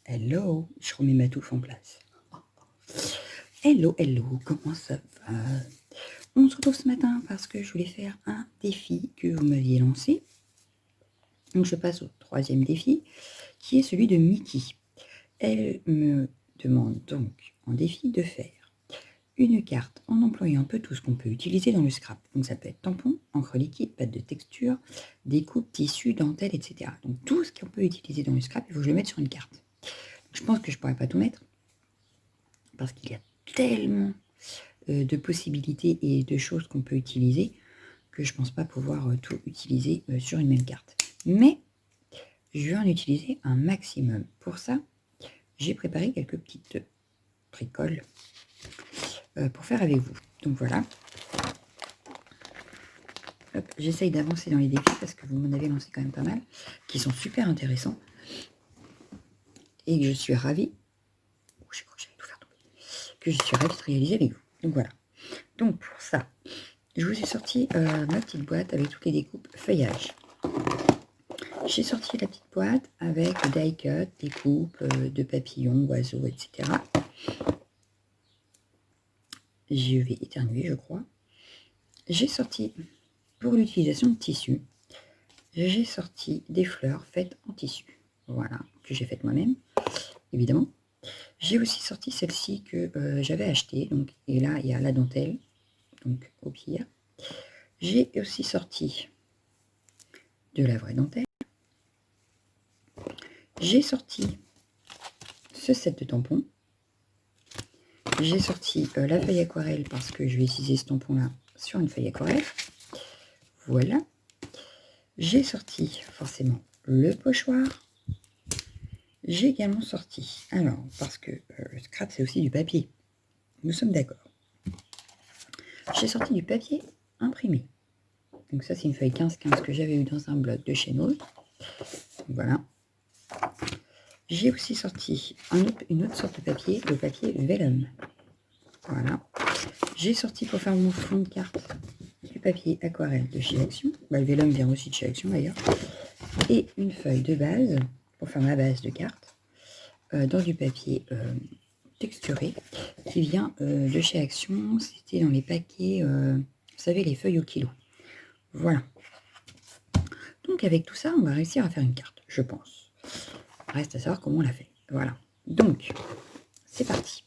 Hello, je remets ma touffe en place. Hello, hello, comment ça va? On se retrouve ce matin parce que je voulais faire un défi que vous m'aviez lancé. Donc je passe au troisième défi, qui est celui de Mickey. Elle me demande donc en défi de faire une carte en employant un peu tout ce qu'on peut utiliser dans le scrap. Donc ça peut être tampon, encre liquide, pâte de texture, découpe, tissu, dentelle, etc. Donc tout ce qu'on peut utiliser dans le scrap, il faut que je le mette sur une carte. Je pense que je ne pourrais pas tout mettre, parce qu'il y a tellement de possibilités et de choses qu'on peut utiliser, que je ne pense pas pouvoir tout utiliser sur une même carte. Mais je vais en utiliser un maximum. Pour ça, j'ai préparé quelques petites bricoles pour faire avec vous. Donc voilà. J'essaye d'avancer dans les défis parce que vous m'en avez lancé quand même pas mal, qui sont super intéressants. Et que je suis ravie. Je crois que j'allais tout faire tomber. Que je suis ravie de réaliser avec vous. Donc voilà. Donc pour ça, je vous ai sorti ma petite boîte avec toutes les découpes feuillage. J'ai sorti la petite boîte avec die cut, découpes de papillons, oiseaux, etc. Je vais éternuer, je crois. J'ai sorti, pour l'utilisation de tissu, j'ai sorti des fleurs faites en tissu. Voilà, que j'ai faites moi-même, évidemment. J'ai aussi sorti celle-ci que j'avais achetée. Donc, et là, il y a la dentelle, donc au pire. J'ai aussi sorti de la vraie dentelle. J'ai sorti ce set de tampons. J'ai sorti la feuille aquarelle parce que je vais utiliser ce tampon-là sur une feuille aquarelle. Voilà. J'ai sorti forcément le pochoir. J'ai également sorti, alors, parce que le scrap c'est aussi du papier. Nous sommes d'accord. J'ai sorti du papier imprimé. Donc ça c'est une feuille 15-15 que j'avais eu dans un blog de chez nous. Voilà. J'ai aussi sorti une autre sorte de papier, le papier vellum. Voilà. J'ai sorti pour faire mon fond de carte du papier aquarelle de chez Action. Bah, le vellum vient aussi de chez Action d'ailleurs. Et une feuille de base pour faire ma base de carte dans du papier texturé qui vient de chez Action. C'était dans les paquets, vous savez, les feuilles au kilo. Voilà. Donc avec tout ça, on va réussir à faire une carte, je pense. Reste à savoir comment on l'a fait. Voilà. Donc, c'est parti.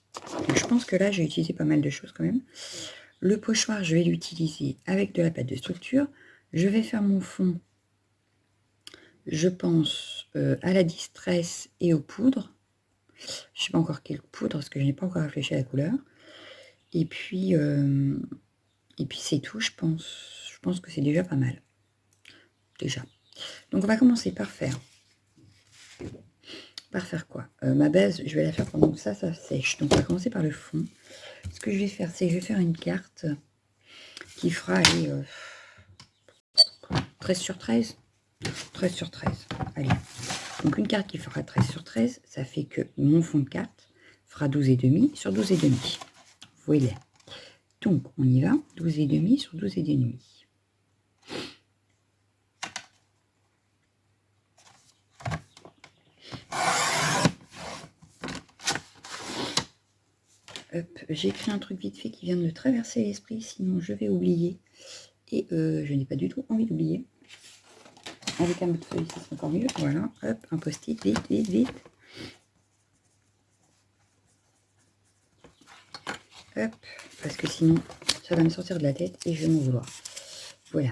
Donc, je pense que là, j'ai utilisé pas mal de choses quand même. Le pochoir, je vais l'utiliser avec de la pâte de structure. Je vais faire mon fond, je pense, à la distress et aux poudres. Je ne sais pas encore quelle poudre, parce que je n'ai pas encore réfléchi à la couleur. Et puis c'est tout, je pense. Je pense que c'est déjà pas mal. Déjà. Donc, on va commencer par faire quoi? Ma base, je vais la faire pendant que ça sèche. Donc, on va commencer par le fond. Ce que je vais faire, c'est que je vais faire une carte qui fera, allez, 13 sur 13. 13 sur 13. Allez. Donc, une carte qui fera 13 sur 13, ça fait que mon fond de carte fera 12,5 sur 12,5. Vous voyez. Donc, on y va. 12,5 sur 12,5. J'ai écrit un truc vite fait qui vient de me traverser l'esprit, sinon je vais oublier. Et je n'ai pas du tout envie d'oublier. Avec un mot de feuille, ça sera encore mieux. Voilà, hop, un post-it, vite, vite, vite. Hop, parce que sinon, ça va me sortir de la tête et je vais m'en vouloir. Voilà.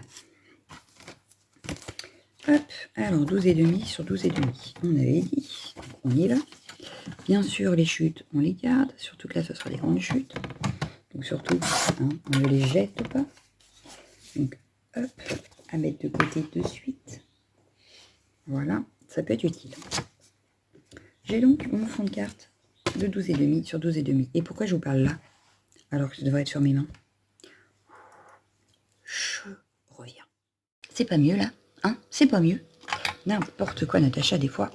Hop, alors 12,5 sur 12,5. On avait dit, on y va. Bien sûr, les chutes, on les garde. Surtout que là, ce sera des grandes chutes. Donc surtout, hein, on ne les jette pas. Donc, hop, à mettre de côté de suite. Voilà, ça peut être utile. J'ai donc mon fond de carte de 12,5 sur 12,5. Et pourquoi je vous parle là, alors que ça devrait être sur mes mains? Je reviens. C'est pas mieux là, hein? C'est pas mieux. N'importe quoi, Natacha, des fois.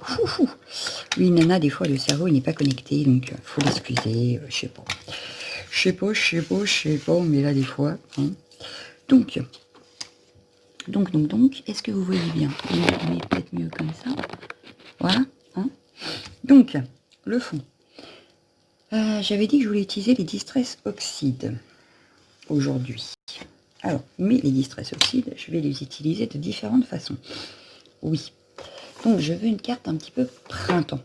Oui, Nana, des fois, le cerveau, il n'est pas connecté, donc faut l'excuser, je sais pas. Je sais pas, mais là, des fois, hein. Donc, est-ce que vous voyez bien? On est peut-être mieux comme ça. Voilà, hein. Donc, le fond. J'avais dit que je voulais utiliser les Distress Oxide aujourd'hui. Alors, mais les Distress Oxide, je vais les utiliser de différentes façons. Oui. Donc, je veux une carte un petit peu printemps.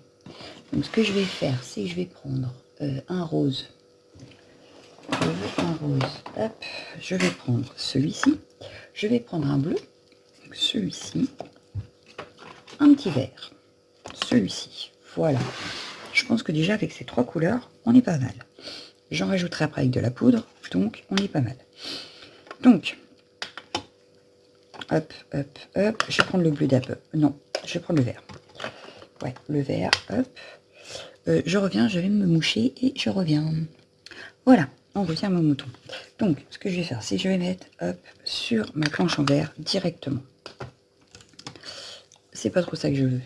Donc, ce que je vais faire, c'est que je vais prendre un rose. Je veux un rose. Hop, je vais prendre celui-ci. Je vais prendre un bleu. Celui-ci. Un petit vert. Celui-ci. Voilà. Je pense que déjà, avec ces 3 couleurs, on est pas mal. J'en rajouterai après avec de la poudre. Donc, on est pas mal. Donc, hop, hop, hop. Je vais prendre le bleu d'abord. Non, je vais prendre le vert. Ouais, le vert, hop. Je reviens, je vais me moucher et je reviens. Voilà, on revient mon mouton. Donc, ce que je vais faire, c'est que je vais mettre, hop, sur ma planche en verre directement. C'est pas trop ça que je veux.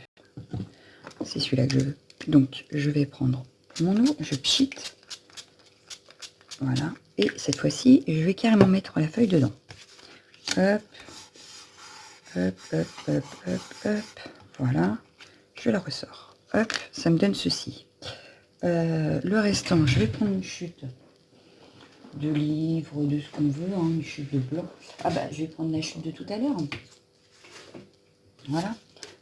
C'est celui-là que je veux. Donc, je vais prendre mon eau, je pchit. Voilà. Et cette fois-ci, je vais carrément mettre la feuille dedans. Hop, hop, hop, hop, hop, hop. Voilà. Je la ressors. Hop, ça me donne ceci. Le restant, je vais prendre une chute de livres, de ce qu'on veut, hein, une chute de blanc. Ah bah, je vais prendre la chute de tout à l'heure. Voilà.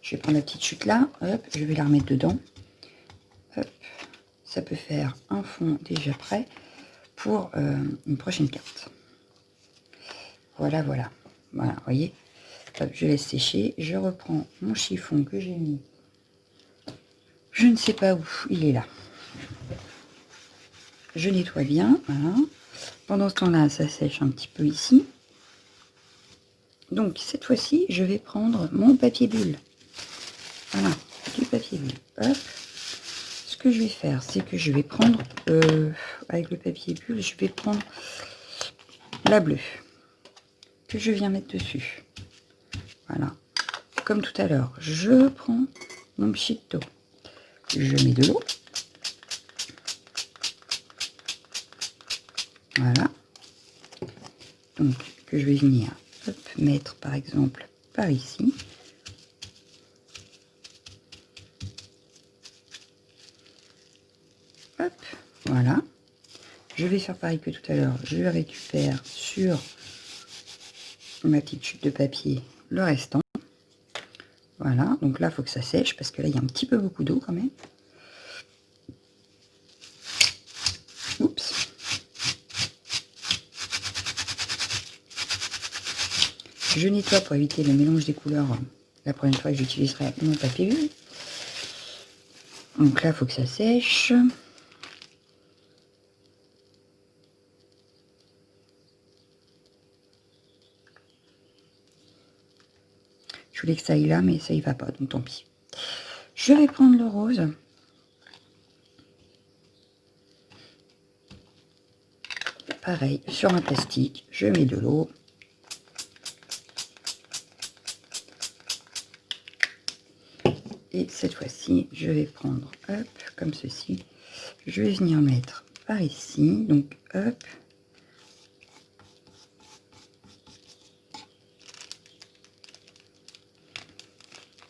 Je vais prendre la petite chute là. Hop, je vais la remettre dedans. Hop. Ça peut faire un fond déjà prêt pour une prochaine carte. Voilà, voilà. Voilà, vous voyez. Hop, je laisse sécher. Je reprends mon chiffon que j'ai mis. Je ne sais pas où. Il est là. Je nettoie bien. Voilà. Pendant ce temps-là, ça sèche un petit peu ici. Donc, cette fois-ci, je vais prendre mon papier bulle. Voilà, du papier bulle. Hop. Ce que je vais faire, c'est que je vais prendre, avec le papier bulle, je vais prendre la bleue que je viens mettre dessus. Voilà. Comme tout à l'heure, je prends mon pchito. Je mets de l'eau. Voilà. Donc, que je vais venir hop, mettre par exemple par ici. Hop, voilà. Je vais faire pareil que tout à l'heure. Je récupère sur ma petite chute de papier le restant. Voilà, donc là, il faut que ça sèche parce que là, il y a un petit peu beaucoup d'eau quand même. Oups. Je nettoie pour éviter le mélange des couleurs la prochaine fois que j'utiliserai mon papier bulle. Donc là, il faut que ça sèche. Je voulais que ça aille là, mais ça y va pas, donc tant pis. Je vais prendre le rose. Pareil, sur un plastique, je mets de l'eau. Et cette fois-ci, je vais prendre, hop, comme ceci. Je vais venir mettre par ici, donc hop.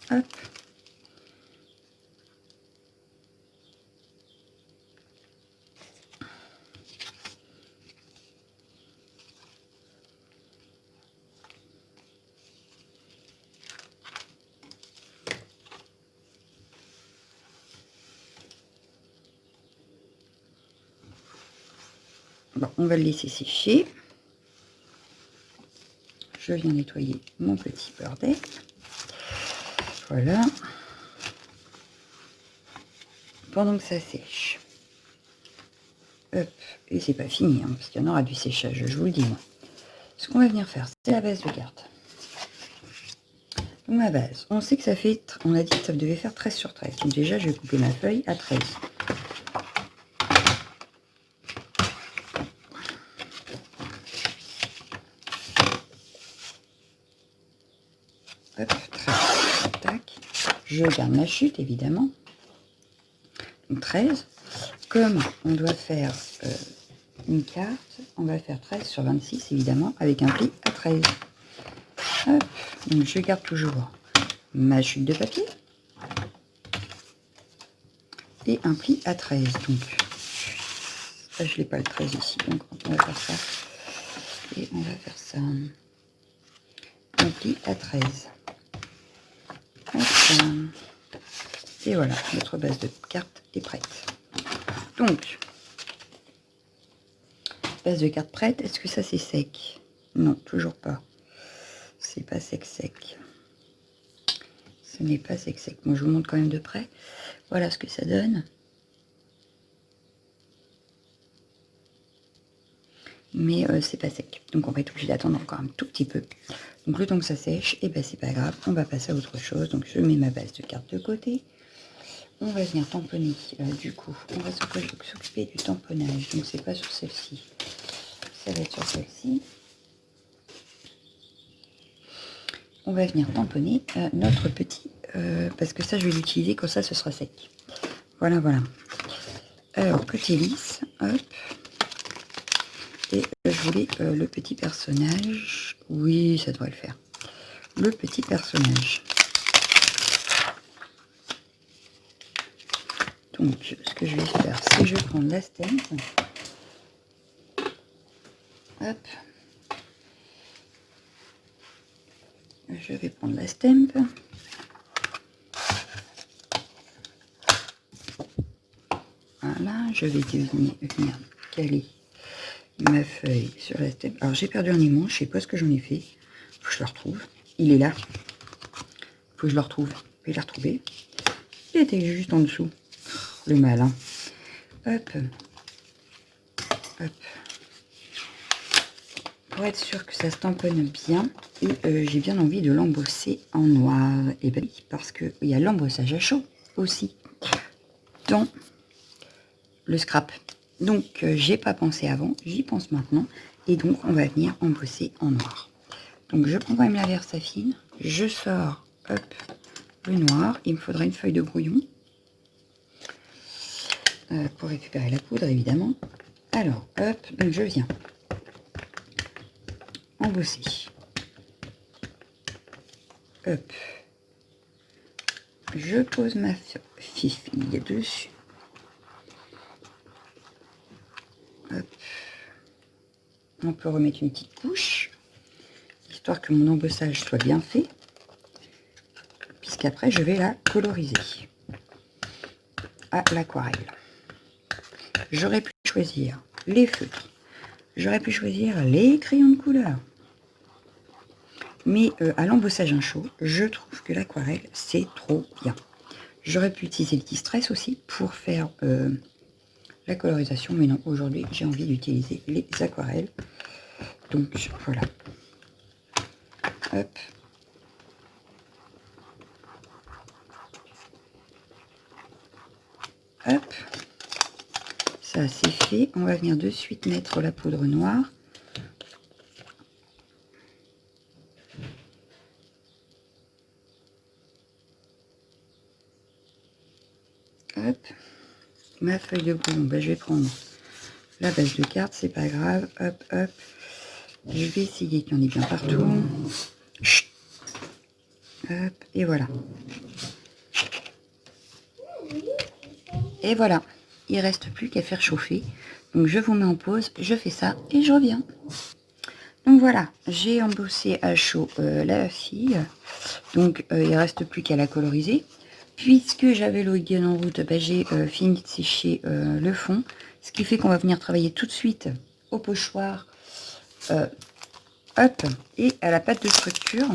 Hop. Bon, on va le laisser sécher. Je viens nettoyer mon petit bordel. Voilà. Pendant que ça sèche. Hop. Et c'est pas fini, hein, parce qu'il y en aura du séchage, je vous le dis, moi. Ce qu'on va venir faire, c'est la base de carte. Donc ma base, on sait que ça fait, on a dit que ça devait faire 13 sur 13. Donc déjà, je vais couper ma feuille à 13. Hop, 13. Tac. Je garde ma chute, évidemment. Donc 13. Comme on doit faire une carte, on va faire 13 sur 26, évidemment, avec un pli à 13. Hop. Donc je garde toujours ma chute de papier. et un pli à 13. Donc, ça, je n'ai pas le 13 ici, donc on va faire ça. Et on va faire ça. Un pli à 13. Hop. Et voilà, notre base de cartes est prête. Donc, base de cartes prête, est-ce que ça c'est sec? Non, toujours pas. C'est pas sec. Ce n'est pas sec. Moi, je vous montre quand même de près. Voilà ce que ça donne. Mais c'est pas sec. Donc, on va être obligé d'attendre encore un tout petit peu. Donc, le temps que ça sèche, et ben c'est pas grave. On va passer à autre chose. Donc, je mets ma base de cartes de côté. On va venir tamponner. Du coup, on va s'occuper du tamponnage. Donc, c'est pas sur celle-ci. Ça va être sur celle-ci. On va venir tamponner notre petit, parce que ça je vais l'utiliser quand ça ce sera sec. Voilà. Alors côté lisse, hop. Et je voulais le petit personnage. Oui, ça devrait le faire. Le petit personnage. Donc ce que je vais faire, c'est que je vais prendre la stemp. Hop. Je vais prendre la stemp. Voilà, je vais venir caler ma feuille sur la stemp. Alors j'ai perdu un aimant, je sais pas ce que j'en ai fait. Faut que je le retrouve. Il est là. Faut que je le retrouve. Je vais le retrouver. Il était juste en dessous. Le malin. Hop. Hop. Pour être sûr que ça se tamponne bien. Et j'ai bien envie de l'embosser en noir. Et bien parce qu'il y a l'embossage à chaud aussi dans le scrap. Donc j'ai pas pensé avant, j'y pense maintenant. Et donc on va venir embosser en noir. Donc je prends quand même la Versafine. Je sors, hop, le noir. Il me faudra une feuille de brouillon. Pour récupérer la poudre évidemment. Alors hop, donc je viens embosser. Hop. Je pose ma fifille dessus. Hop. On peut remettre une petite couche, histoire que mon embossage soit bien fait, puisqu'après je vais la coloriser à l'aquarelle. J'aurais pu choisir les feutres, j'aurais pu choisir les crayons de couleur, mais à l'embossage à chaud, je trouve que l'aquarelle c'est trop bien. J'aurais pu utiliser le distress aussi pour faire la colorisation, mais non, aujourd'hui j'ai envie d'utiliser les aquarelles. Donc voilà. Hop. Hop. Ça c'est fait. On va venir de suite mettre la poudre noire. Hop. Ma feuille de brouillon, ben, je vais prendre la base de carte, c'est pas grave. Hop, hop. Je vais essayer qu'il y en ait bien partout. Chut. Hop, et voilà. Et voilà. Il reste plus qu'à faire chauffer. Donc je vous mets en pause, je fais ça et je reviens. Donc voilà, j'ai embossé à chaud la fille. Donc il ne reste plus qu'à la coloriser. Puisque j'avais l'eau Again en route, ben, j'ai fini de sécher le fond. Ce qui fait qu'on va venir travailler tout de suite au pochoir. Hop, et à la pâte de structure.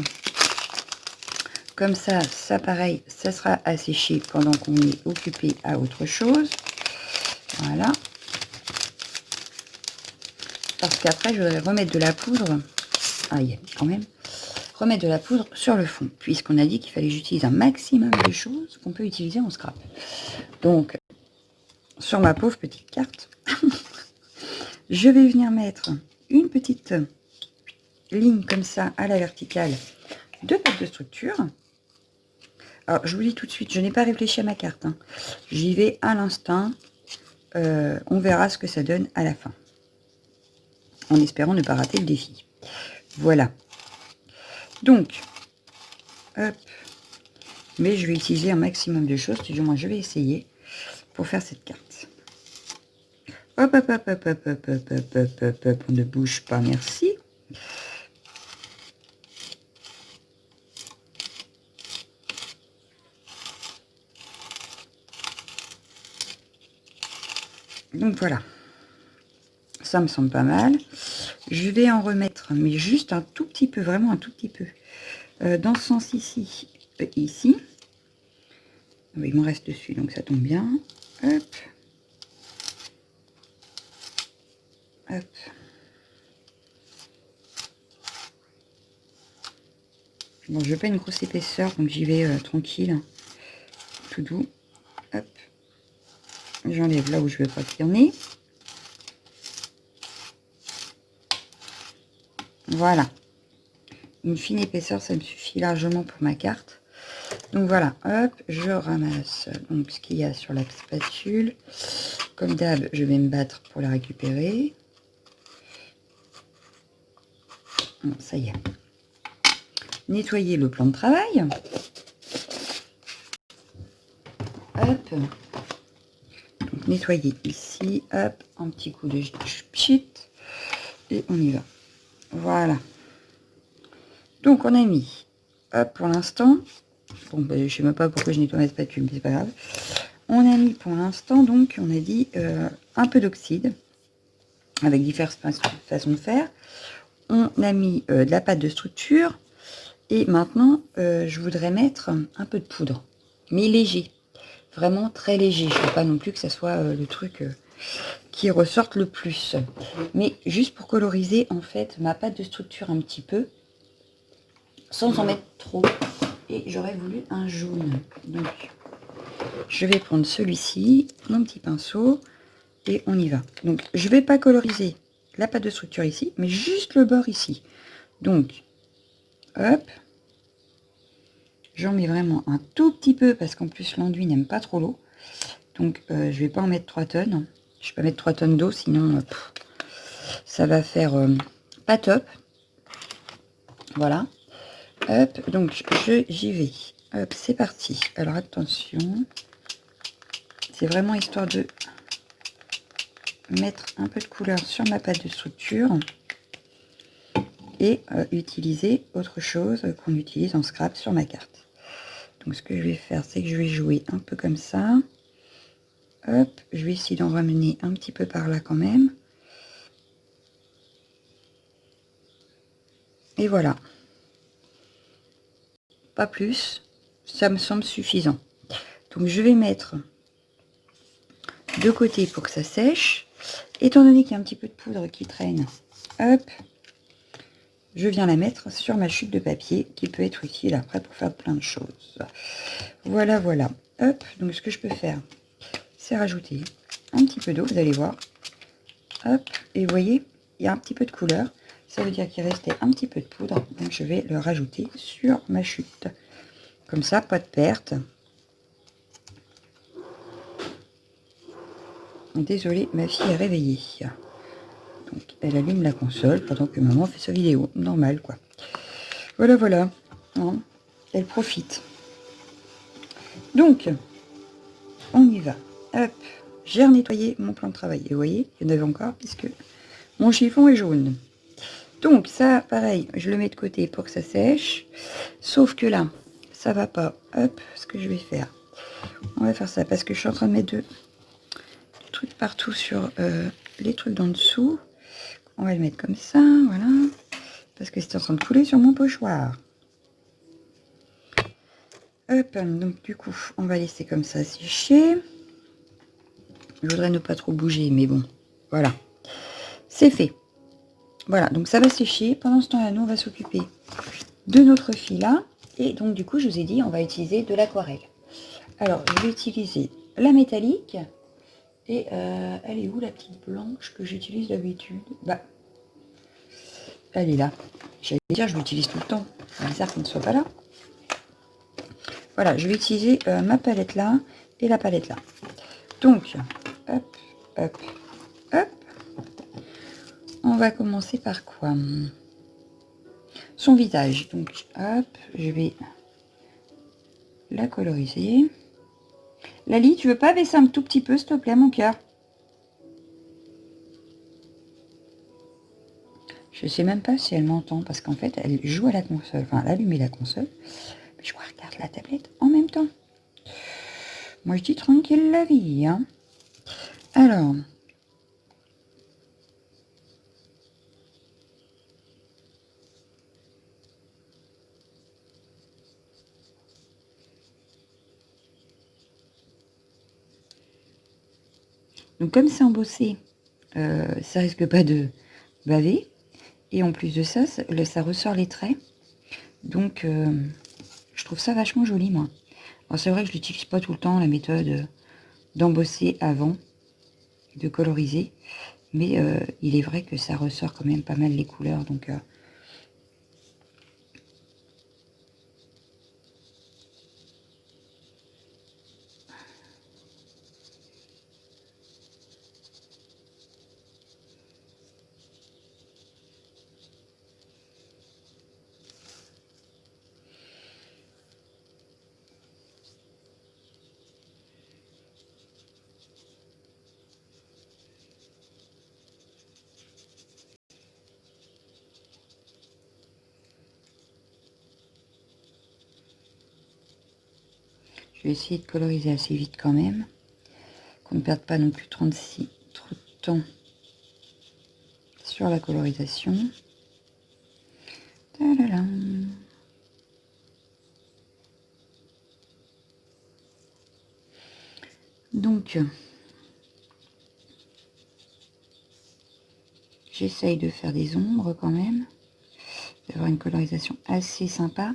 Comme ça, ça pareil, ça sera asséché pendant qu'on est occupé à autre chose. Voilà. Parce qu'après, je voudrais remettre de la poudre. Aïe, quand même. Remettre de la poudre sur le fond. Puisqu'on a dit qu'il fallait que j'utilise un maximum de choses qu'on peut utiliser en scrap. Donc, sur ma pauvre petite carte, je vais venir mettre une petite ligne comme ça à la verticale de pâte de structure. Alors, je vous dis tout de suite, je n'ai pas réfléchi à ma carte. Hein. J'y vais à l'instinct. On verra ce que ça donne à la fin. En espérant ne pas rater le défi. Voilà. Donc, hop. Mais je vais utiliser un maximum de choses. Du moins, je vais essayer pour faire cette carte. Hop, hop, hop, hop, hop, hop, hop, hop, hop, hop, hop, on ne bouge pas, merci. Donc voilà, ça me semble pas mal. Je vais en remettre, mais juste un tout petit peu, vraiment un tout petit peu, dans ce sens ici, ici. Oui, il m'en reste dessus, donc ça tombe bien. Hop. Hop. Bon, je veux pas une grosse épaisseur, donc j'y vais tranquille, tout doux. Hop. J'enlève là où je veux pas qu'il y en ait. Voilà. Une fine épaisseur, ça me suffit largement pour ma carte. Donc voilà, hop, je ramasse donc ce qu'il y a sur la spatule. Comme d'hab, je vais me battre pour la récupérer. Bon, ça y est. Nettoyer le plan de travail. Hop. Donc, nettoyer ici, hop, un petit coup de pchit. Et on y va. Voilà. Donc on a mis, hop, pour l'instant, bon, ben, je sais même pas pourquoi je nettoie ma spatule, mais c'est pas grave. On a mis pour l'instant, donc, on a dit un peu d'oxyde, avec différentes façons de faire. On a mis de la pâte de structure, et maintenant, je voudrais mettre un peu de poudre, mais léger, vraiment très léger. Je ne veux pas non plus que ça soit le truc qui ressorte le plus, mais juste pour coloriser, en fait, ma pâte de structure un petit peu, sans en mettre trop. Et j'aurais voulu un jaune. Donc, je vais prendre celui-ci, mon petit pinceau, et on y va. Donc, je vais pas coloriser la pâte de structure ici, mais juste le bord ici. Donc, hop. J'en mets vraiment un tout petit peu, parce qu'en plus, l'enduit n'aime pas trop l'eau. Donc, je vais pas en mettre 3 tonnes. Je vais pas mettre 3 tonnes d'eau, sinon, ça va faire pas top. Voilà. Hop, donc j'y vais. Hop, c'est parti. Alors attention. C'est vraiment histoire de mettre un peu de couleur sur ma pâte de structure. Et utiliser autre chose qu'on utilise en scrap sur ma carte. Donc ce que je vais faire, c'est que je vais jouer un peu comme ça. Hop, je vais essayer d'en ramener un petit peu par là quand même. Et voilà. Pas plus, ça me semble suffisant. Donc je vais mettre de côté pour que ça sèche. Étant donné qu'il y a un petit peu de poudre qui traîne, hop, je viens la mettre sur ma chute de papier qui peut être utile après pour faire plein de choses. Voilà, voilà. Hop, donc ce que je peux faire, c'est rajouter un petit peu d'eau, vous allez voir. Hop, et vous voyez, il y a un petit peu de couleur. Ça veut dire qu'il restait un petit peu de poudre. Donc je vais le rajouter sur ma chute. Comme ça, pas de perte. Désolée, ma fille est réveillée. Donc elle allume la console pendant que maman fait sa vidéo. Normal, quoi. Voilà, voilà. Hein, elle profite. Donc, on y va. Hop, j'ai nettoyé mon plan de travail. Et vous voyez, il y en avait encore puisque mon chiffon est jaune. Donc ça, pareil, je le mets de côté pour que ça sèche. Sauf que là, ça va pas. Hop, ce que je vais faire. On va faire ça parce que je suis en train de mettre des trucs partout sur les trucs d'en dessous. On va le mettre comme ça, voilà. Parce que c'est en train de couler sur mon pochoir. Hop, donc du coup, on va laisser comme ça sécher. Je voudrais ne pas trop bouger, mais bon, voilà. C'est fait. Voilà, donc ça va sécher. Pendant ce temps-là, nous, on va s'occuper de notre fil-là. Et donc, du coup, je vous ai dit, on va utiliser de l'aquarelle. Alors, je vais utiliser la métallique. Et elle est où, la petite blanche que j'utilise d'habitude? Bah, elle est là. J'allais dire, je l'utilise tout le temps. C'est bizarre qu'elle ne soit pas là. Voilà, je vais utiliser ma palette là et la palette là. Donc, hop, hop, hop. On va commencer par quoi? Son visage. Donc, hop, je vais la coloriser. Lali, tu veux pas baisser un tout petit peu, s'il te plaît, mon cœur? Je sais même pas si elle m'entend, parce qu'en fait, elle joue à la console. Enfin, elle a allumé la console. Mais je crois qu'elle regarde la tablette en même temps. Moi, je dis tranquille la vie, hein. Alors... Donc, comme c'est embossé, ça risque pas de baver. Et en plus de ça, ça ressort les traits. Donc, je trouve ça vachement joli, moi. Alors, c'est vrai que je l'utilise pas tout le temps, la méthode d'embosser avant, de coloriser. Mais il est vrai que ça ressort quand même pas mal les couleurs. Donc, je vais essayer de coloriser assez vite quand même. Qu'on ne perde pas non plus trop de temps sur la colorisation. Tadadam. Donc, j'essaye de faire des ombres quand même, d'avoir une colorisation assez sympa.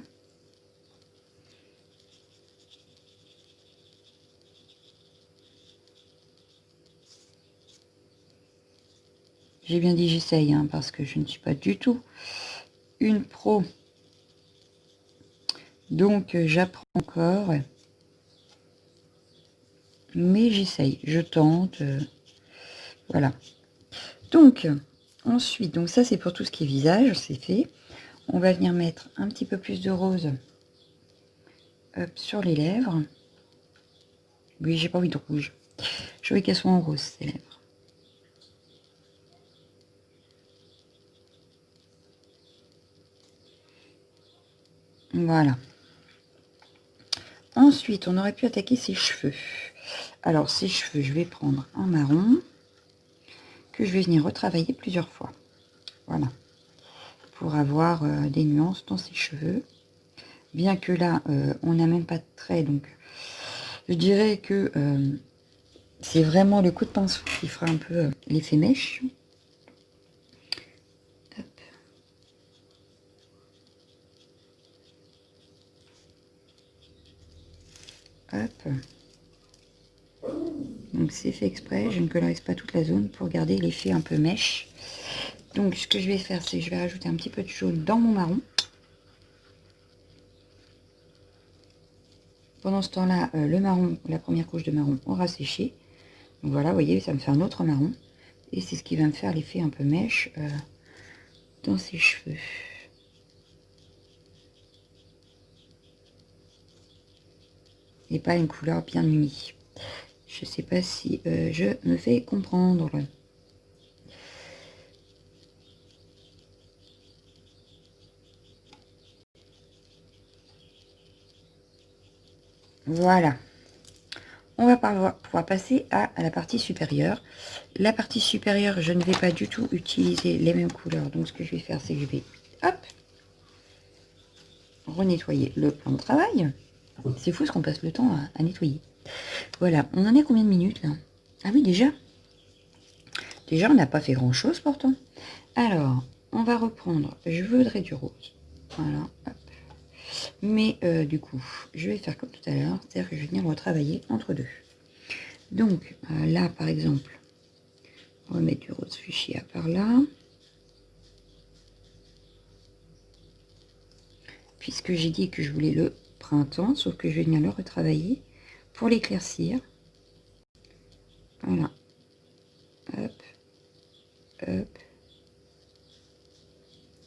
J'ai bien dit j'essaye, hein, parce que je ne suis pas du tout une pro. Donc, j'apprends encore. Mais j'essaye, je tente. Voilà. Donc, ensuite, donc ça c'est pour tout ce qui est visage, c'est fait. On va venir mettre un petit peu plus de rose sur les lèvres. Oui, j'ai pas envie de rouge. Je veux qu'elles soient en rose, ces lèvres. Voilà. Ensuite, on aurait pu attaquer ses cheveux. Alors, ses cheveux, je vais prendre un marron que je vais venir retravailler plusieurs fois. Voilà. Pour avoir des nuances dans ses cheveux. Bien que là, on n'a même pas de trait, donc je dirais que c'est vraiment le coup de pinceau qui fera un peu l'effet mèche. Hop. Donc c'est fait exprès, je ne colorise pas toute la zone pour garder l'effet un peu mèche. Donc ce que je vais faire, c'est que je vais rajouter un petit peu de jaune dans mon marron. Pendant ce temps-là, le marron, la première couche de marron aura séché. Donc voilà, vous voyez, ça me fait un autre marron. Et c'est ce qui va me faire l'effet un peu mèche dans ses cheveux. Et pas une couleur bien unie. Je ne sais pas si je me fais comprendre. Voilà. On va pouvoir passer à la partie supérieure. La partie supérieure, je ne vais pas du tout utiliser les mêmes couleurs. Donc ce que je vais faire, c'est que je vais, hop, renettoyer le plan de travail. C'est fou ce qu'on passe le temps à nettoyer. Voilà, on en est combien de minutes là? Ah oui, déjà. Déjà, on n'a pas fait grand chose pourtant. Alors, on va reprendre. Je voudrais du rose. Voilà, hop. Mais du coup, je vais faire comme tout à l'heure. C'est-à-dire que je vais venir retravailler entre deux. Donc, là, par exemple, on va mettre du rose fuchsia par là. Puisque j'ai dit que je voulais le printemps, sauf que je vais venir le retravailler pour l'éclaircir. Voilà. Hop. Hop.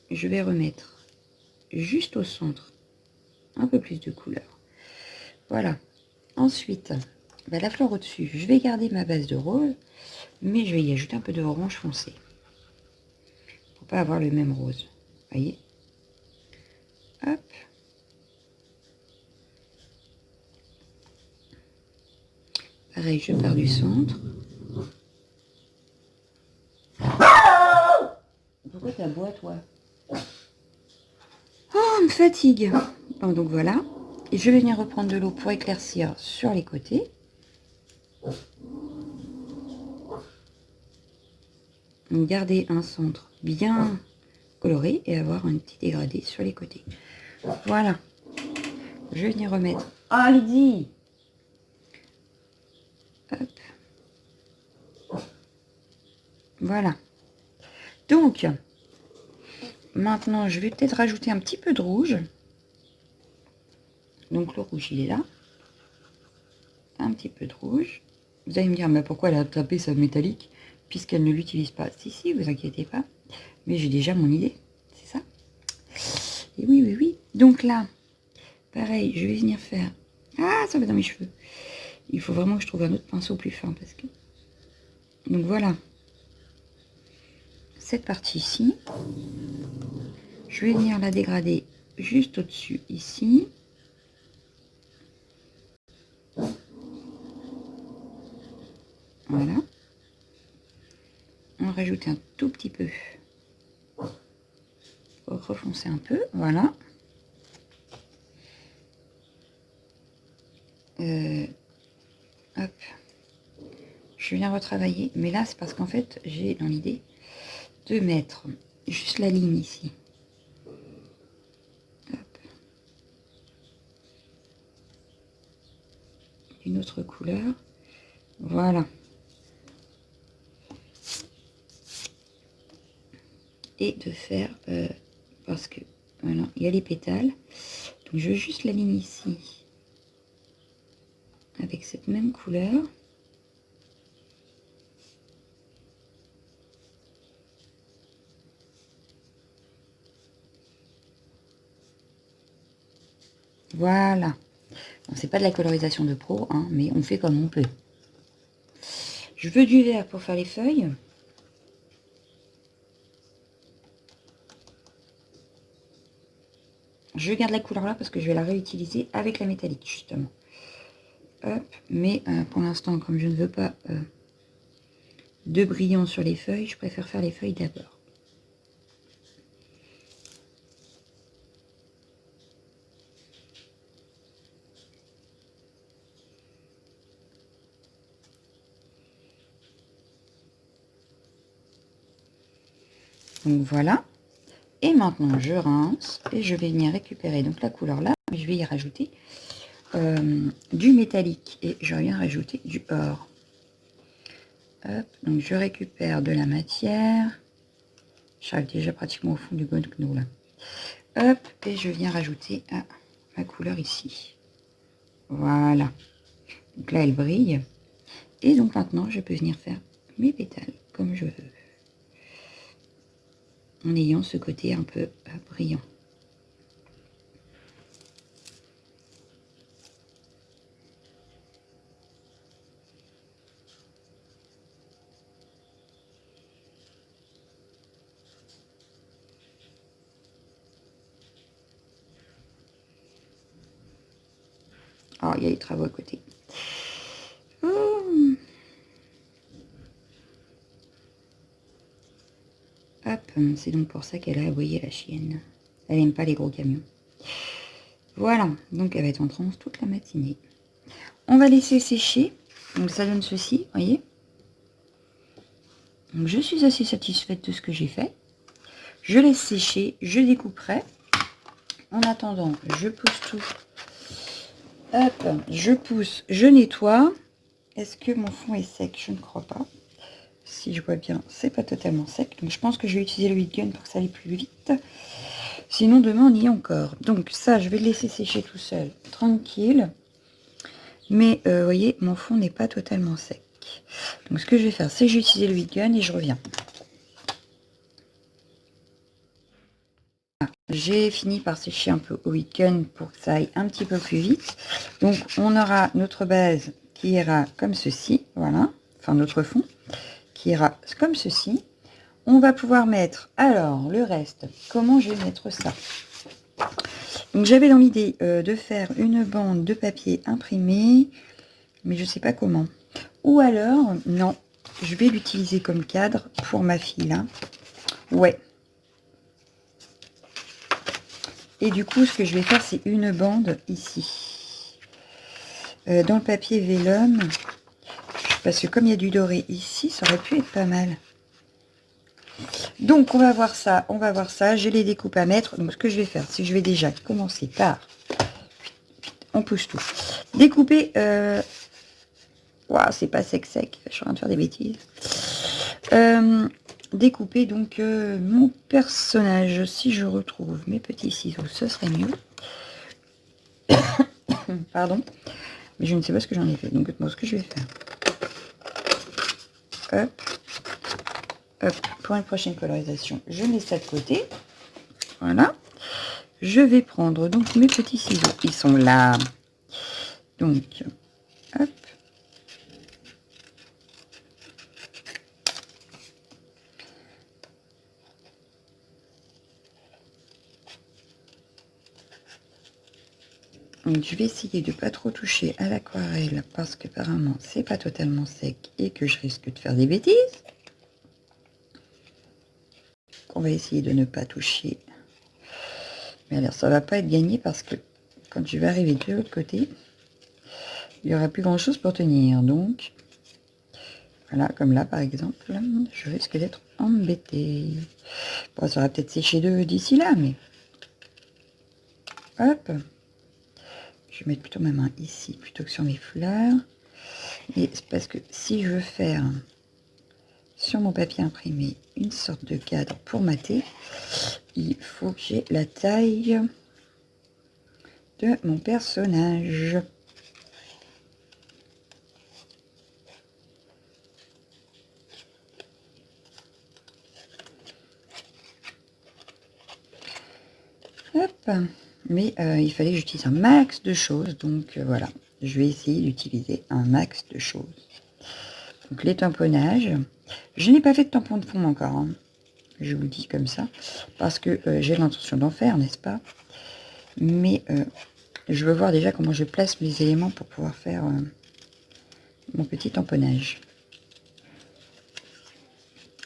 Je vais remettre juste au centre un peu plus de couleur. Voilà. Ensuite, la fleur au-dessus, je vais garder ma base de rose, mais je vais y ajouter un peu de orange foncé. Pour pas avoir le même rose. Voyez? Hop. Pareil, je pars du centre. Pourquoi tu aboies, toi? Oh, on me fatigue. Bon, donc voilà. Et je vais venir reprendre de l'eau pour éclaircir sur les côtés. Donc, garder un centre bien coloré et avoir un petit dégradé sur les côtés. Voilà. Je vais venir remettre. Ah, Lydie! Hop. Voilà. Donc, maintenant, je vais peut-être rajouter un petit peu de rouge. Donc, le rouge, il est là. Un petit peu de rouge. Vous allez me dire, mais pourquoi elle a tapé sa métallique puisqu'elle ne l'utilise pas? Si, vous inquiétez pas. Mais j'ai déjà mon idée. C'est ça? Et oui, oui, oui. Donc là, pareil, je vais venir faire... Ah, ça va dans mes cheveux. Il faut vraiment que je trouve un autre pinceau plus fin parce que... Donc voilà. Cette partie ici. Je vais venir la dégrader juste au-dessus ici. Voilà. On va rajouter un tout petit peu. Pour refoncer un peu. Voilà. Hop. Je viens retravailler. Mais là, c'est parce qu'en fait, j'ai dans l'idée de mettre juste la ligne ici. Hop. Une autre couleur. Voilà. Et de faire, parce que, voilà, il y a les pétales. Donc, je veux juste la ligne ici. Avec cette même couleur. Voilà. Bon, c'est pas de la colorisation de pro, hein, mais on fait comme on peut. Je veux du vert pour faire les feuilles. Je garde la couleur là parce que je vais la réutiliser avec la métallique, justement. Hop, mais pour l'instant, comme je ne veux pas de brillant sur les feuilles, je préfère faire les feuilles d'abord. Donc voilà. Et maintenant, je rince et je vais venir récupérer donc la couleur là. Je vais y rajouter du métallique et je viens rajouter du or. Hop, donc je récupère de la matière. J'arrive déjà pratiquement au fond du Goldknow là. Hop, et je viens rajouter ma couleur ici. Voilà. Donc là, elle brille. Et donc maintenant, je peux venir faire mes pétales comme je veux. En ayant ce côté un peu brillant. Oh, il y a les travaux à côté. Oh. Hop, c'est donc pour ça qu'elle a aboyé la chienne. Elle n'aime pas les gros camions. Voilà, donc elle va être en transe toute la matinée. On va laisser sécher. Donc ça donne ceci, voyez. Donc je suis assez satisfaite de ce que j'ai fait. Je laisse sécher, je découperai. En attendant, je pousse tout. Hop, je pousse, je nettoie. Est-ce que mon fond est sec? Je ne crois pas. Si je vois bien, c'est pas totalement sec. Donc je pense que je vais utiliser le heat gun pour que ça aille plus vite. Sinon demain on y est encore. Donc ça, je vais le laisser sécher tout seul, tranquille. Mais vous voyez, mon fond n'est pas totalement sec. Donc ce que je vais faire, c'est que je vais utiliser le heat gun et je reviens. J'ai fini par sécher un peu au heat gun pour que ça aille un petit peu plus vite. Donc on aura notre base qui ira comme ceci, voilà, enfin notre fond, qui ira comme ceci. On va pouvoir mettre, alors, le reste, comment je vais mettre ça? Donc, j'avais dans l'idée de faire une bande de papier imprimé, mais je ne sais pas comment. Ou alors, non, je vais l'utiliser comme cadre pour ma fille, là. Ouais. Et du coup, ce que je vais faire, c'est une bande ici. Dans le papier vélum, parce que comme il y a du doré ici, ça aurait pu être pas mal. Donc, on va voir ça, j'ai les découpes à mettre. Donc, ce que je vais faire, c'est que je vais déjà commencer par... On pousse tout. Découper... Waouh, c'est pas sec. Je suis en train de faire des bêtises. Découper donc mon personnage. Si je retrouve mes petits ciseaux, ce serait mieux. Pardon. Mais je ne sais pas ce que j'en ai fait. Donc, moi, ce que je vais faire... Hop. Hop, pour une prochaine colorisation, je mets ça de côté. Voilà. Je vais prendre donc mes petits ciseaux. Ils sont là. Donc, hop. Donc, je vais essayer de pas trop toucher à l'aquarelle parce qu'apparemment c'est pas totalement sec et que je risque de faire des bêtises. On va essayer de ne pas toucher. Mais alors ça va pas être gagné parce que quand je vais arriver de l'autre côté, il y aura plus grand chose pour tenir. Donc voilà, comme là par exemple, je risque d'être embêtée. Bon, ça va peut-être sécher d'ici là, mais hop. Je vais mettre plutôt ma main ici plutôt que sur mes fleurs. Et c'est parce que si je veux faire sur mon papier imprimé une sorte de cadre pour mater, il faut que j'ai la taille de mon personnage. Hop. Mais il fallait que j'utilise un max de choses, donc voilà, je vais essayer d'utiliser un max de choses. Donc les tamponnages, je n'ai pas fait de tampon de fond encore, hein. Je vous le dis comme ça, parce que j'ai l'intention d'en faire, n'est-ce pas? Mais je veux voir déjà comment je place mes éléments pour pouvoir faire mon petit tamponnage.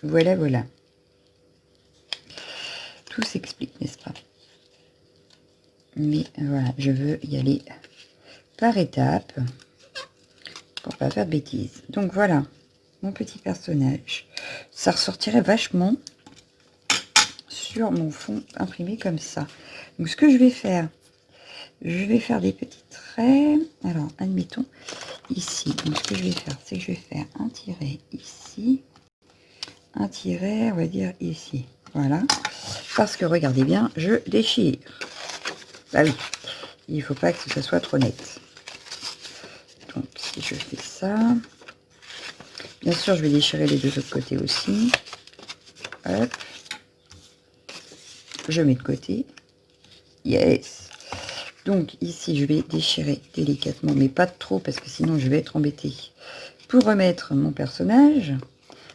Voilà, voilà. Tout s'explique, n'est-ce pas? Mais voilà, je veux y aller par étapes pour pas faire de bêtises. Donc voilà, mon petit personnage. Ça ressortirait vachement sur mon fond imprimé comme ça. Donc ce que je vais faire des petits traits. Alors, admettons ici. Donc ce que je vais faire, c'est que je vais faire un tiret ici, un tiret, on va dire ici. Voilà. Parce que regardez bien, je déchire. Bah oui, il ne faut pas que ce soit trop net. Donc si je fais ça, bien sûr je vais déchirer les deux autres côtés aussi. Hop. Je mets de côté. Yes. Donc ici je vais déchirer délicatement, mais pas trop parce que sinon je vais être embêtée. Pour remettre mon personnage,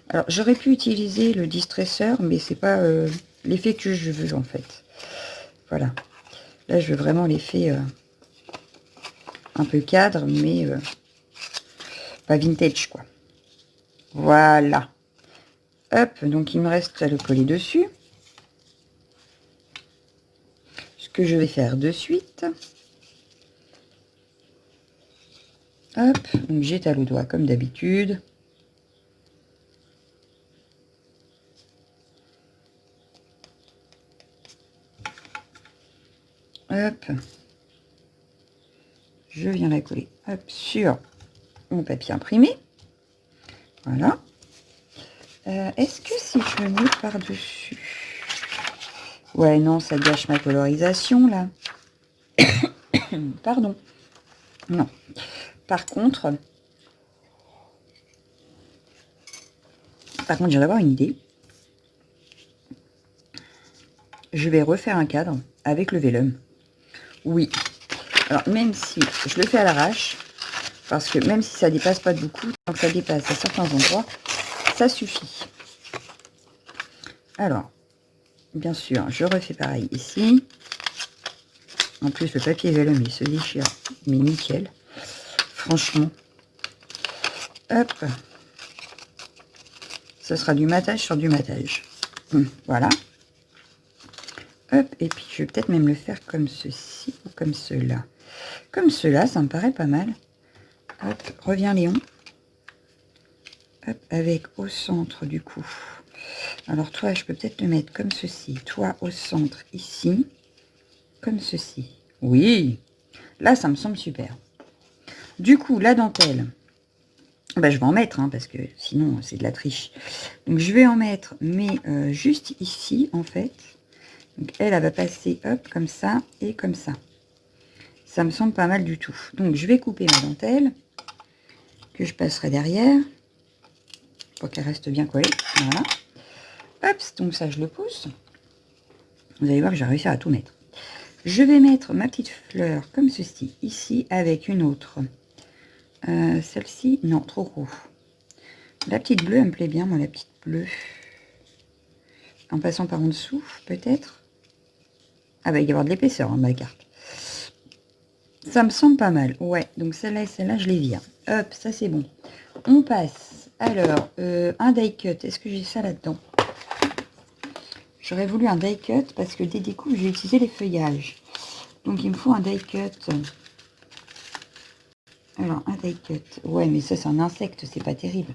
alors j'aurais pu utiliser le distresseur, mais c'est pas l'effet que je veux en fait. Voilà. Là je veux vraiment l'effet un peu cadre, mais pas vintage quoi. Voilà. Hop, donc il me reste à le coller dessus. Ce que je vais faire de suite. Hop, donc j'étale au doigt comme d'habitude. Hop. Je viens la coller hop, sur mon papier imprimé. Voilà. Est-ce que si je le mets par-dessus... Ouais, non, ça gâche ma colorisation, là. Pardon. Non. Par contre, j'ai d'avoir une idée. Je vais refaire un cadre avec le vélum. Oui. Alors, même si je le fais à l'arrache, Parce que même si ça dépasse pas beaucoup, tant que ça dépasse à certains endroits, ça suffit. Alors, bien sûr, je refais pareil ici. En plus, le papier vélum, il se déchire, mais nickel. Franchement. Hop. Ce sera du matage sur du matage. Voilà. Hop, et puis je vais peut-être même le faire comme ceci ou comme cela. Comme cela, ça me paraît pas mal. Hop, reviens Léon. Hop, avec au centre du coup. Alors toi, je peux peut-être le mettre comme ceci. Toi au centre ici. Comme ceci. Oui, là ça me semble super. Du coup, la dentelle, bah, je vais en mettre, hein, parce que sinon c'est de la triche. Donc je vais en mettre, mais juste ici en fait. Donc elle va passer hop comme ça et comme ça. Ça me semble pas mal du tout. Donc je vais couper ma dentelle que je passerai derrière pour qu'elle reste bien collée. Voilà. Hop, donc ça je le pousse. Vous allez voir que j'ai réussi à tout mettre. Je vais mettre ma petite fleur comme ceci ici avec une autre. Celle-ci, non, trop gros. La petite bleue, elle me plaît bien, moi, la petite bleue. En passant par en dessous, peut-être. Ah bah, il va y avoir de l'épaisseur, hein, ma carte. Ça me semble pas mal. Ouais, donc celle-là et celle-là, je les vire. Hop, ça c'est bon. On passe. Alors, un die cut. Est-ce que j'ai ça là-dedans? J'aurais voulu un die cut parce que des découpes, j'ai utilisé les feuillages. Donc, il me faut un die cut. Alors, un die cut. Ouais, mais ça, c'est un insecte, c'est pas terrible.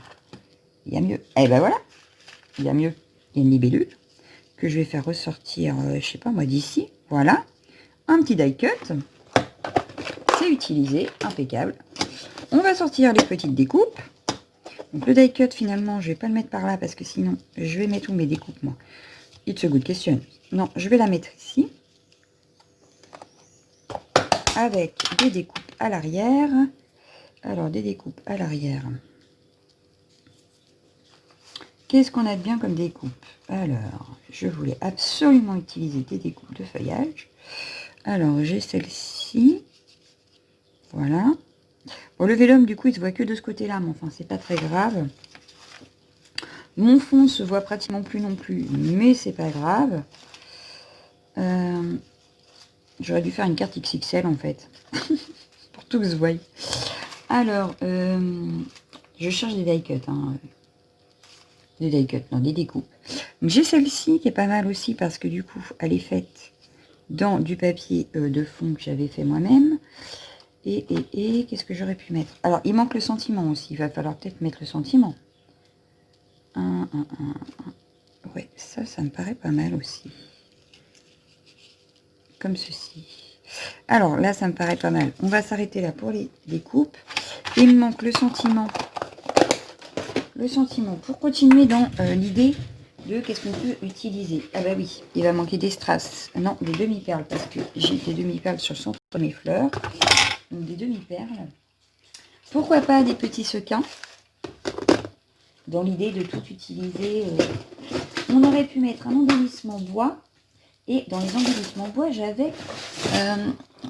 Il y a mieux. Eh ben voilà. Il y a mieux. Il y a une libellule que je vais faire ressortir, je sais pas moi, d'ici. Voilà. Un petit die cut. C'est utilisé. Impeccable. On va sortir les petites découpes. Donc le die cut, finalement, je vais pas le mettre par là parce que sinon, je vais mettre où mes découpes, moi. It's a good question. Non, je vais la mettre ici. Avec des découpes à l'arrière. Alors, des découpes à l'arrière. Qu'est-ce qu'on a de bien comme découpe? Alors, je voulais absolument utiliser des découpes de feuillage. Alors, j'ai celle-ci. Voilà. Bon, le vélum, du coup, il se voit que de ce côté-là, mais enfin, c'est pas très grave. Mon fond se voit pratiquement plus non plus, mais c'est pas grave. J'aurais dû faire une carte XXL, en fait. Pour tout que se voie. Alors, je cherche des die cuts, hein. Des die cuts, non, des découpes. J'ai celle-ci qui est pas mal aussi parce que du coup, elle est faite dans du papier de fond que j'avais fait moi-même. Et qu'est-ce que j'aurais pu mettre? Alors, il manque le sentiment aussi. Il va falloir peut-être mettre le sentiment. Ouais, ça me paraît pas mal aussi. Comme ceci. Alors, là, ça me paraît pas mal. On va s'arrêter là pour les découpes. Il me manque le sentiment. Le sentiment pour continuer dans l'idée de qu'est-ce qu'on peut utiliser. Ah bah oui, il va manquer des strass. Non, des demi-perles parce que j'ai des demi-perles sur le centre de mes fleurs. Donc des demi-perles. Pourquoi pas des petits sequins? Dans l'idée de tout utiliser. On aurait pu mettre un embellissement bois. Et dans les embellissements bois, j'avais...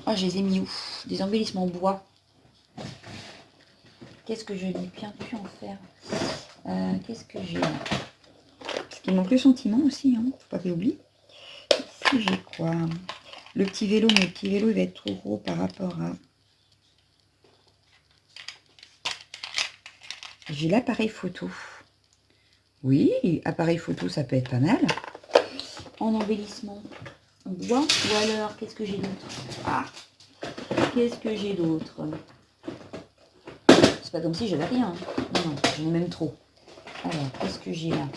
oh, je les ai mis où? Des embellissements bois. Qu'est-ce que je n'ai bien pu en faire? Qu'est-ce que j'ai là? Parce qu'il manque le sentiment aussi, hein, faut pas que j'oublie. Ici, j'ai quoi? Le petit vélo, mais le petit vélo, il va être trop gros par rapport à... J'ai l'appareil photo. Oui, appareil photo, ça peut être pas mal. En embellissement bois, ou alors, qu'est-ce que j'ai d'autre? Ah, qu'est-ce que j'ai d'autre? C'est pas comme si j'avais rien. Non, j'en ai même trop. Alors, qu'est-ce que j'ai là?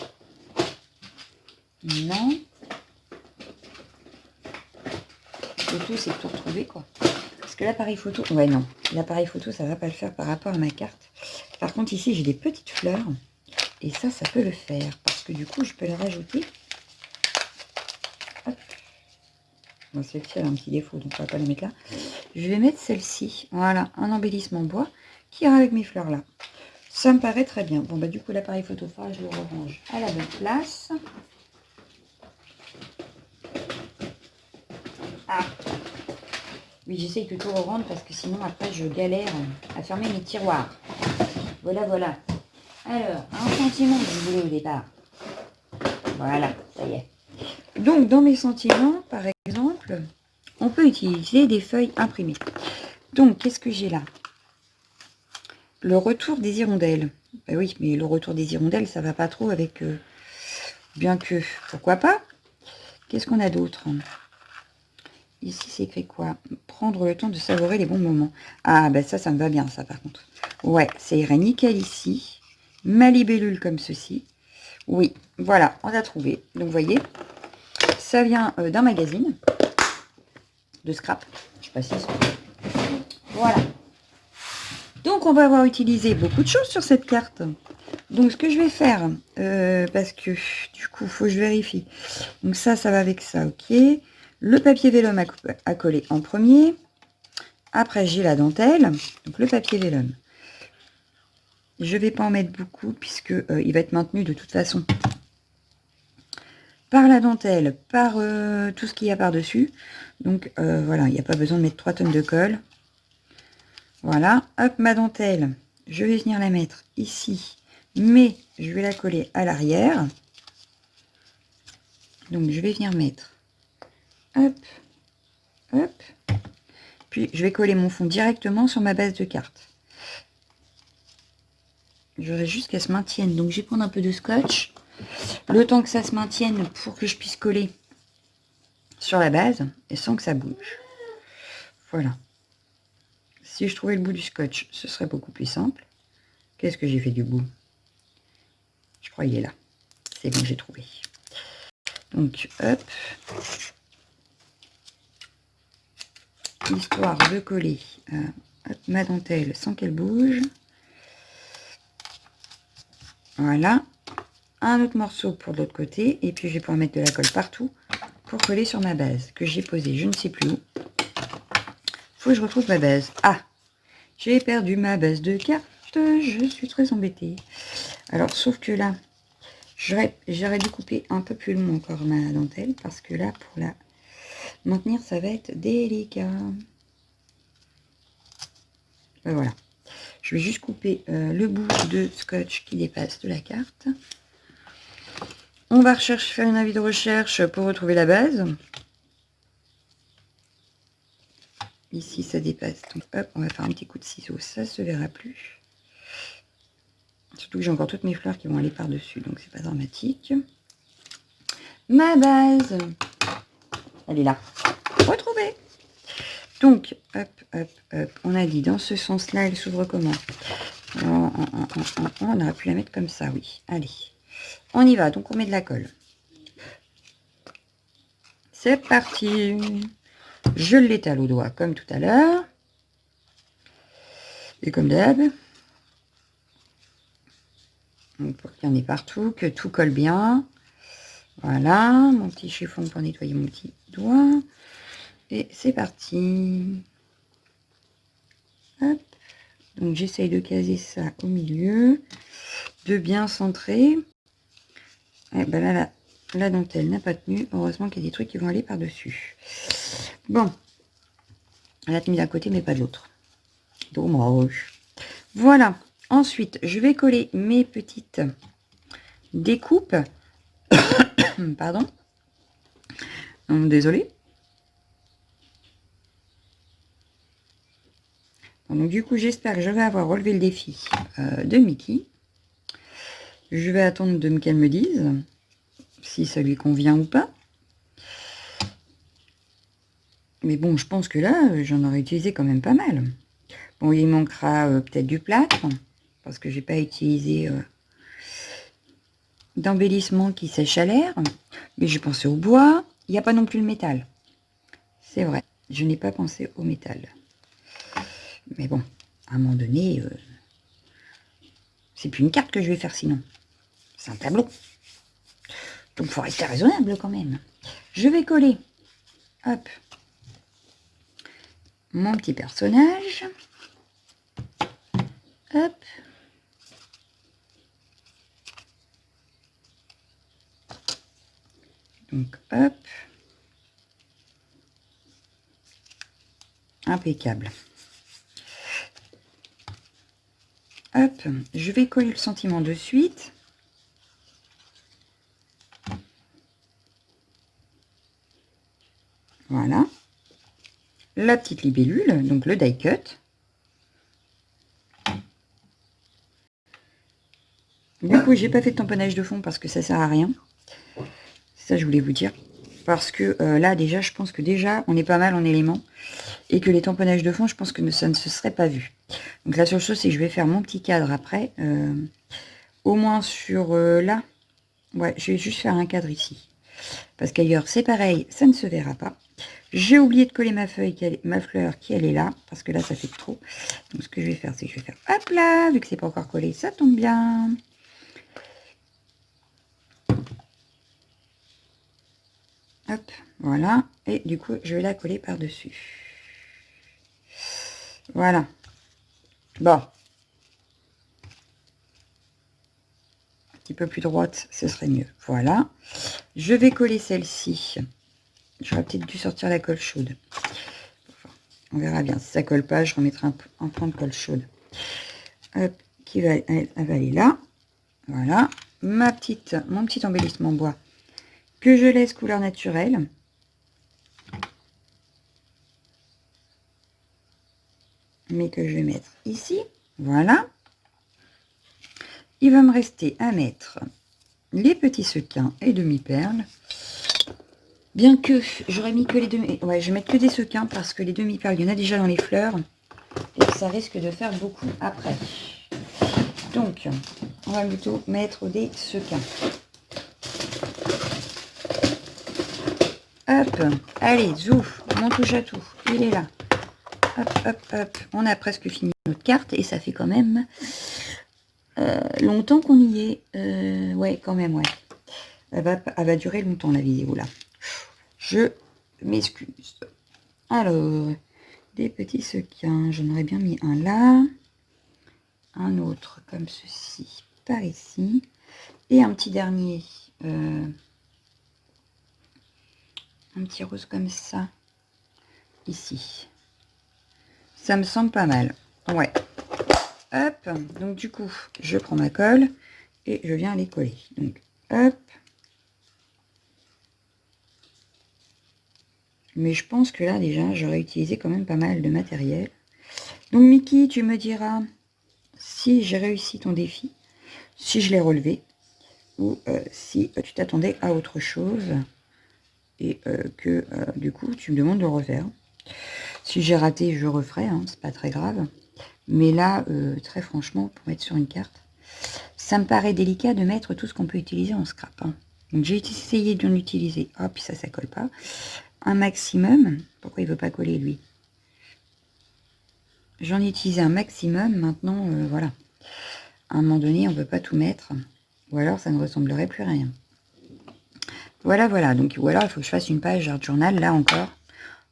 Non. Le tout, c'est de tout retrouver, quoi. Parce que l'appareil photo... Ouais, non. L'appareil photo, ça va pas le faire par rapport à ma carte. Par contre, ici, j'ai des petites fleurs. Et ça peut le faire. Parce que du coup, je peux les rajouter. Hop. Bon, celle-ci, elle a un petit défaut, donc on va pas la mettre là. Je vais mettre celle-ci. Voilà, un embellissement bois qui ira avec mes fleurs là. Ça me paraît très bien. Bon, bah du coup, l'appareil photo phare, je le range à la bonne place. Ah. Oui, j'essaye de tout rendre parce que sinon, après, je galère à fermer mes tiroirs. Voilà, voilà. Alors, un sentiment que je voulais au départ. Voilà, ça y est. Donc, dans mes sentiments, par exemple, on peut utiliser des feuilles imprimées. Donc, qu'est-ce que j'ai là? Le retour des hirondelles. Ben oui, mais le retour des hirondelles, ça va pas trop avec... bien que, pourquoi pas? Qu'est-ce qu'on a d'autre? Ici, c'est écrit quoi? Prendre le temps de savourer les bons moments. Ah, ben ça me va bien, ça, par contre. Ouais, ça irait nickel ici. Ma libellule comme ceci. Oui, voilà, on a trouvé. Donc, vous voyez, ça vient d'un magazine de scrap. Je précise. Voilà. Donc, on va avoir utilisé beaucoup de choses sur cette carte. Donc, ce que je vais faire, parce que, du coup, il faut que je vérifie. Donc, ça va avec ça, ok. Le papier vélum à coller en premier. Après, j'ai la dentelle. Donc, le papier vélum. Je ne vais pas en mettre beaucoup, puisque il va être maintenu de toute façon par la dentelle, par tout ce qu'il y a par-dessus. Donc, voilà, il n'y a pas besoin de mettre 3 tonnes de colle. Voilà, hop, ma dentelle, je vais venir la mettre ici, mais je vais la coller à l'arrière. Donc, je vais venir mettre, hop, hop. Puis, je vais coller mon fond directement sur ma base de carte. J'aurai juste qu'elle se maintienne. Donc, je vais prendre un peu de scotch. Le temps que ça se maintienne pour que je puisse coller sur la base et sans que ça bouge. Voilà. Si je trouvais le bout du scotch, ce serait beaucoup plus simple. Qu'est-ce que j'ai fait du bout? Je crois qu'il est là. C'est bon, j'ai trouvé. Donc, hop. Histoire de coller hop, ma dentelle sans qu'elle bouge. Voilà. Un autre morceau pour l'autre côté. Et puis, je vais pouvoir mettre de la colle partout pour coller sur ma base que j'ai posée je ne sais plus où. Faut que je retrouve ma base. Ah, j'ai perdu ma base de carte. Je suis très embêtée. Alors, sauf que là, j'aurais dû couper un peu plus long encore ma dentelle parce que là, pour la maintenir, ça va être délicat. Voilà. Je vais juste couper le bout de scotch qui dépasse de la carte. On va faire une avis de recherche pour retrouver la base. Ici, ça dépasse. Donc, hop, on va faire un petit coup de ciseau. Ça se verra plus. Surtout que j'ai encore toutes mes fleurs qui vont aller par-dessus. Donc, c'est pas dramatique. Ma base. Elle est là. Retrouvée. Donc, hop, hop, hop. On a dit dans ce sens-là, elle s'ouvre comment? On aurait pu la mettre comme ça, oui. Allez. On y va. Donc, on met de la colle. C'est parti. Je l'étale au doigt comme tout à l'heure. Et comme d'hab. Pour qu'il y en ait partout, que tout colle bien. Voilà, mon petit chiffon pour nettoyer mon petit doigt. Et c'est parti. Hop. Donc j'essaye de caser ça au milieu. De bien centrer. Et ben là, la dentelle n'a pas tenu. Heureusement qu'il y a des trucs qui vont aller par-dessus. Bon. Elle a tenu d'un côté, mais pas de l'autre. Dommage. Voilà. Ensuite, je vais coller mes petites découpes. Pardon. Désolée. Donc du coup, j'espère que je vais avoir relevé le défi de Mickey. Je vais attendre qu'elle me dise si ça lui convient ou pas. Mais bon, je pense que là, j'en aurais utilisé quand même pas mal. Bon, il manquera peut-être du plâtre, parce que j'ai pas utilisé d'embellissement qui sèche à l'air. Mais j'ai pensé au bois. Il n'y a pas non plus le métal. C'est vrai, je n'ai pas pensé au métal. Mais bon, à un moment donné, c'est plus une carte que je vais faire sinon. C'est un tableau. Donc, il faut rester raisonnable quand même. Je vais coller, hop, mon petit personnage. Hop. Donc, hop. Impeccable. Hop, je vais coller le sentiment de suite. Voilà. La petite libellule, donc le die cut. Du coup, j'ai pas fait de tamponnage de fond parce que ça sert à rien. Ça, je voulais vous dire. Parce que là, déjà, je pense que déjà, on est pas mal en éléments. Et que les tamponnages de fond, je pense que ça ne se serait pas vu. Donc la seule chose, c'est que je vais faire mon petit cadre après. Au moins sur là. Ouais, je vais juste faire un cadre ici. Parce qu'ailleurs, c'est pareil, ça ne se verra pas. J'ai oublié de coller ma feuille, ma fleur qui elle est là. Parce que là, ça fait trop. Donc ce que je vais faire, c'est que je vais faire hop là. Vu que c'est pas encore collé, ça tombe bien. Hop, voilà. Et du coup, je vais la coller par-dessus. Voilà. Bon. Un petit peu plus droite, ce serait mieux. Voilà. Je vais coller celle-ci. J'aurais peut-être dû sortir la colle chaude. Enfin, on verra bien. Si ça colle pas, je remettrai un point de colle chaude. Hop, qui va aller là. Voilà. Mon petit embellissement bois que je laisse couleur naturelle. Mais que je vais mettre ici. Voilà. Il va me rester à mettre les petits sequins et demi-perles. Bien que j'aurais mis que les demi... Ouais, je vais mettre que des sequins parce que les demi-perles, il y en a déjà dans les fleurs. Et ça risque de faire beaucoup après. Donc, on va plutôt mettre des sequins. Hop, allez, zouf, on touche à tout. Il est là. Hop, hop, hop. On a presque fini notre carte et ça fait quand même longtemps qu'on y est. Ouais, quand même, ouais. Elle va durer longtemps la vidéo là. Je m'excuse. Alors, des petits sequins. J'en aurais bien mis un là. Un autre comme ceci par ici. Et un petit dernier. Un petit rose comme ça. Ici. Ça me semble pas mal. Ouais. Hop. Donc du coup, je prends ma colle. Et je viens les coller. Donc, hop. Mais je pense que là, déjà, j'aurais utilisé quand même pas mal de matériel. Donc, Mickey, tu me diras si j'ai réussi ton défi, si je l'ai relevé, ou si tu t'attendais à autre chose, et que, du coup, tu me demandes de le refaire. Si j'ai raté, je referai, hein, c'est pas très grave. Mais là, très franchement, pour mettre sur une carte, ça me paraît délicat de mettre tout ce qu'on peut utiliser en scrap. Hein. Donc, j'ai essayé d'en utiliser. Oh, puis ça colle pas. Un maximum. Pourquoi il veut pas coller lui? J'en ai utilisé un maximum. Maintenant, voilà. À un moment donné, on ne peut pas tout mettre. Ou alors, ça ne ressemblerait plus à rien. Voilà, voilà. Donc, ou alors, il faut que je fasse une page art journal. Là encore,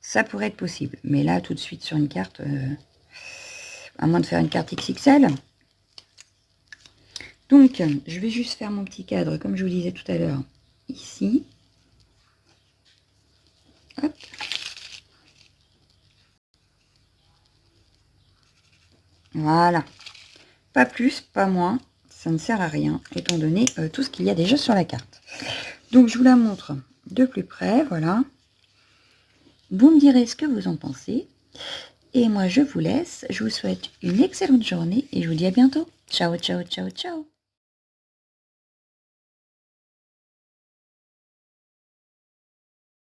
ça pourrait être possible. Mais là, tout de suite sur une carte, à moins de faire une carte XXL. Donc, je vais juste faire mon petit cadre, comme je vous disais tout à l'heure, ici. Hop. Voilà. Pas plus, pas moins. Ça ne sert à rien, étant donné tout ce qu'il y a déjà sur la carte. Donc, je vous la montre de plus près, voilà. Vous me direz ce que vous en pensez. Et moi, je vous laisse. Je vous souhaite une excellente journée et je vous dis à bientôt. Ciao, ciao, ciao, ciao.